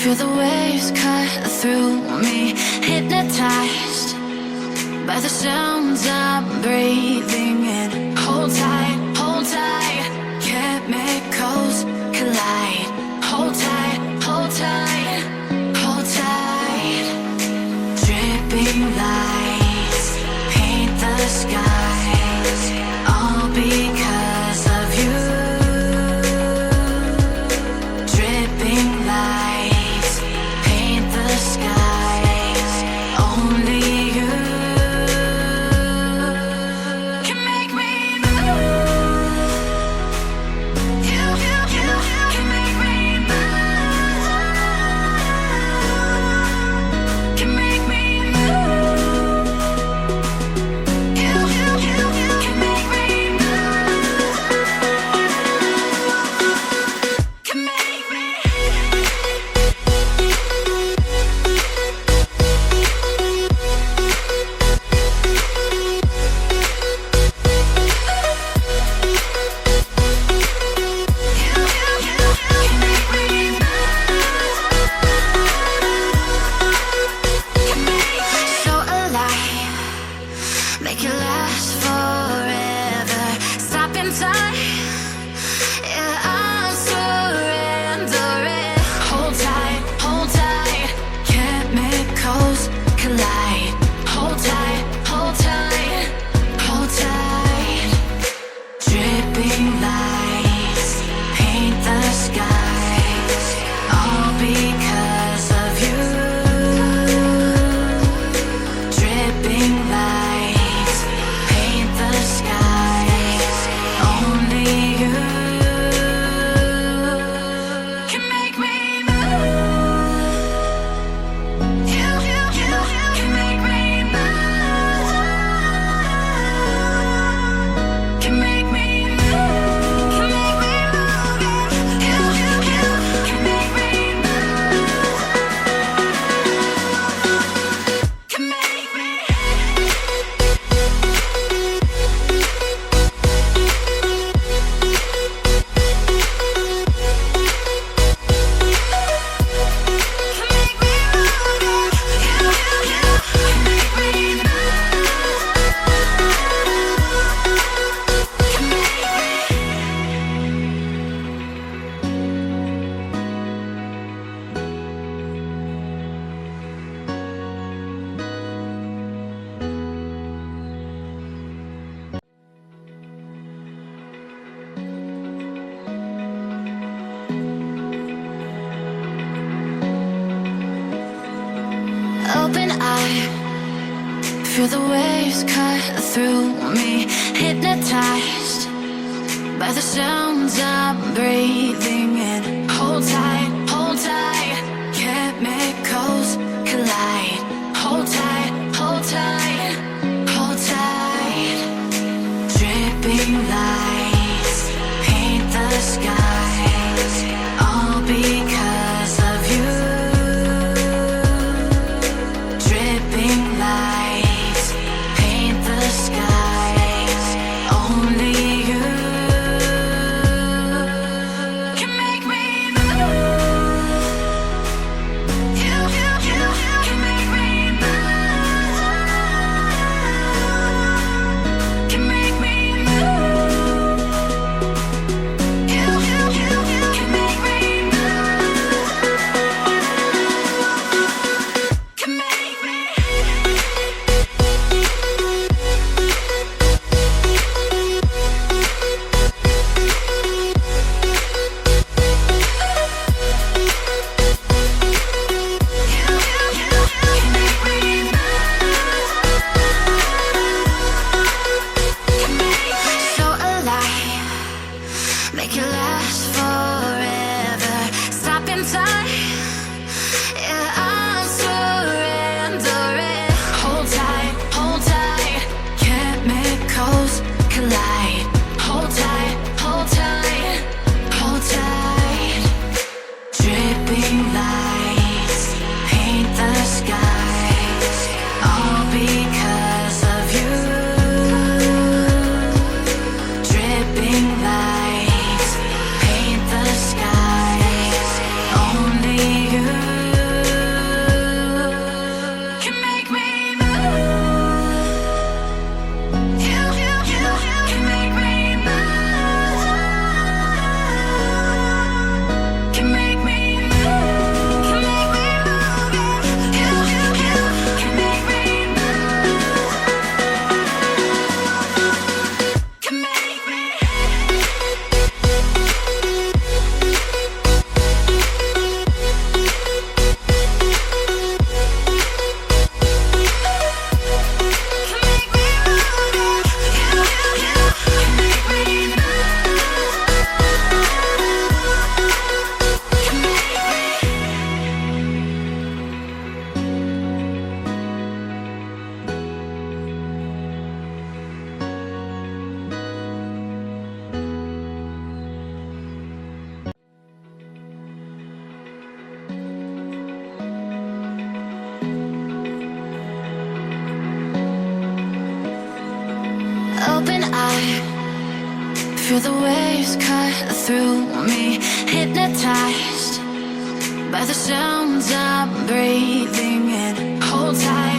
Feel the waves cut through me, hypnotized by the sounds I'm breathing in. Hold tight, hold tight, chemicals collide. Hold tight, hold tight, hold tight. Dripping lights paint the skies, all because of you. Dripping lights paint the skies, only you can make me move. You can make me move. Can make me move. You can make me move. Can make me. So alive, make it last forever. Stop in time, yeah, I'm surrendering. Hold tight, chemicals collide. Hold tight, hold tight, hold tight. Dripping lights paint the skies, all because of you. Dripping lights paint the skies, only you can make me move. You can make me move. Can make me move. Can make me move. You can make me move. Can make me. Open eye, feel the waves cut through me, hypnotized by the sounds I'm breathing in. Hold tight, chemicals collide. Hold tight, hold tight, hold tight. Dripping lights paint the skies, all because of you. Dripping lights paint the skies, only you can make me move. Feel the waves cut through me, hypnotized by the sounds I'm breathing in. Hold tight.